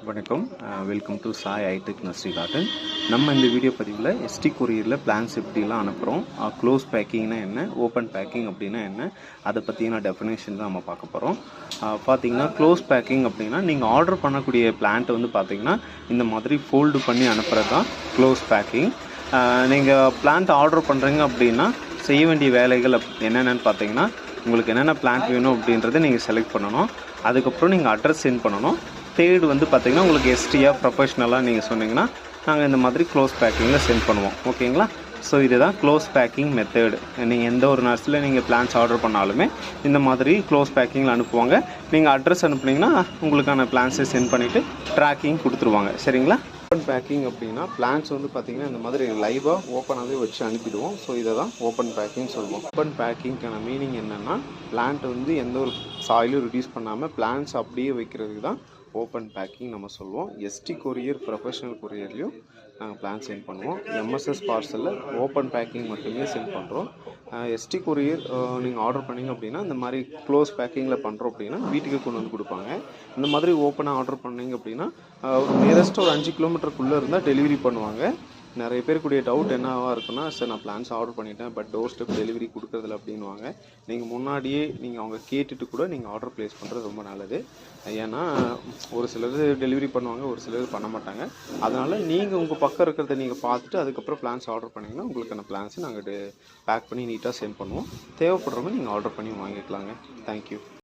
வணக்கம், welcome to Sai ITech nursery garden. நம்ம இந்த வீடியோ பதிவில் எஸ்டி கொரியரில் பிளான்ஸ் எப்படிலாம் அனுப்புகிறோம், க்ளோஸ் பேக்கிங்னா என்ன, ஓப்பன் பேக்கிங் அப்படின்னா என்ன, அதை பற்றின டெஃபினேஷன் தான் நம்ம பார்க்க போகிறோம். பார்த்தீங்கன்னா க்ளோஸ் பேக்கிங் அப்படின்னா நீங்கள் ஆர்டர் பண்ணக்கூடிய பிளான்ட் வந்து பார்த்தீங்கன்னா இந்த மாதிரி ஃபோல்டு பண்ணி அனுப்புகிறது தான் க்ளோஸ் பேக்கிங். நீங்கள் பிளான்ட் ஆர்டர் பண்ணுறீங்க அப்படின்னா செய்ய வேண்டிய வேலைகள் என்னென்னு பார்த்தீங்கன்னா, உங்களுக்கு என்னென்ன பிளான்ட் வேணும் அப்படின்றத நீங்கள் செலக்ட் பண்ணணும். அதுக்கப்புறம் நீங்கள் அட்ரஸ் சென்ட் பண்ணணும். தேர்டு வந்து பார்த்திங்கன்னா உங்களுக்கு எஸ்டியாக ப்ரொஃபஷ்னலாக நீங்கள் சொன்னீங்கன்னா நாங்கள் இந்த மாதிரி க்ளோஸ் பேக்கிங்கில் சென்ட் பண்ணுவோம். ஓகேங்களா? ஸோ இதுதான் க்ளோஸ் பேக்கிங் மெத்தேடு. நீங்கள் எந்த ஒரு நர்ஸில் நீங்கள் பிளான்ஸ் ஆர்டர் பண்ணாலுமே இந்த மாதிரி க்ளோஸ் பேக்கிங்கில் அனுப்புவாங்க. நீங்கள் அட்ரஸ் அனுப்புனீங்கன்னா உங்களுக்கான பிளான்ஸை சென்ட் பண்ணிவிட்டு ட்ராக்கிங் கொடுத்துருவாங்க. சரிங்களா? ஓப்பன் பேக்கிங் அப்படின்னா பிளான்ஸ் வந்து பார்த்திங்கன்னா இந்த மாதிரி லைவாக ஓப்பனாகவே வச்சு அனுப்பிடுவோம். ஸோ இதை தான் ஓப்பன் பேக்கிங் சொல்லுவோம். ஓப்பன் பேக்கிங்க்கான மீனிங் என்னென்னா, பிளான்ட் வந்து எந்த ஒரு சாயிலும் ரிடியூஸ் பண்ணாமல் பிளான்ஸ் அப்படியே வைக்கிறதுக்கு தான் ஓப்பன் பேக்கிங் நம்ம சொல்லுவோம். எஸ்டி கொரியர், ப்ரொஃபஷனல் கொரியர்லேயும் நாங்கள் பிளான் சென்ட் பண்ணுவோம். எம்எஸ்எஸ் பார்சலில் ஓப்பன் பேக்கிங் மட்டுமே சென்ட் பண்ணுறோம். எஸ்டி கொரியர் நீங்கள் ஆர்டர் பண்ணிங்க அப்படின்னா இந்த மாதிரி க்ளோஸ் பேக்கிங்கில் பண்ணுறோம் அப்படின்னா வீட்டுக்கு கொண்டு வந்து கொடுப்பாங்க. இந்த மாதிரி ஓப்பனாக ஆர்டர் பண்ணிங்க அப்படின்னா நியரஸ்ட் ஒரு 5 கிலோமீட்டருக்குள்ளே இருந்தால் டெலிவரி பண்ணுவாங்க. நிறைய பேருக்குடைய டவுட் என்னவாக இருக்குன்னா, சார் நான் பிளான்ஸ் ஆர்டர் பண்ணிட்டேன் பட் டோர் ஸ்டெப் டெலிவரி கொடுக்குறதில்ல அப்படின்வாங்க. நீங்கள் முன்னாடியே அவங்க கேட்டுட்டு கூட நீங்கள் ஆர்டர் ப்ளேஸ் பண்ணுறது ரொம்ப நல்லது. ஏன்னா ஒரு சிலர் டெலிவரி பண்ணுவாங்க, ஒரு சிலர் பண்ண மாட்டாங்க. அதனால் நீங்கள் உங்கள் பக்கம் இருக்கிறத நீங்கள் பார்த்துட்டு அதுக்கப்புறம் பிளான்ஸ் ஆர்டர் பண்ணிங்கன்னா உங்களுக்கான பிளான்ஸை நாங்கள் பேக் பண்ணி நீட்டாக சென்ட் பண்ணுவோம். தேவைப்படுறவங்க நீங்கள் ஆர்டர் பண்ணி வாங்கிக்கலாங்க. தேங்க்யூ.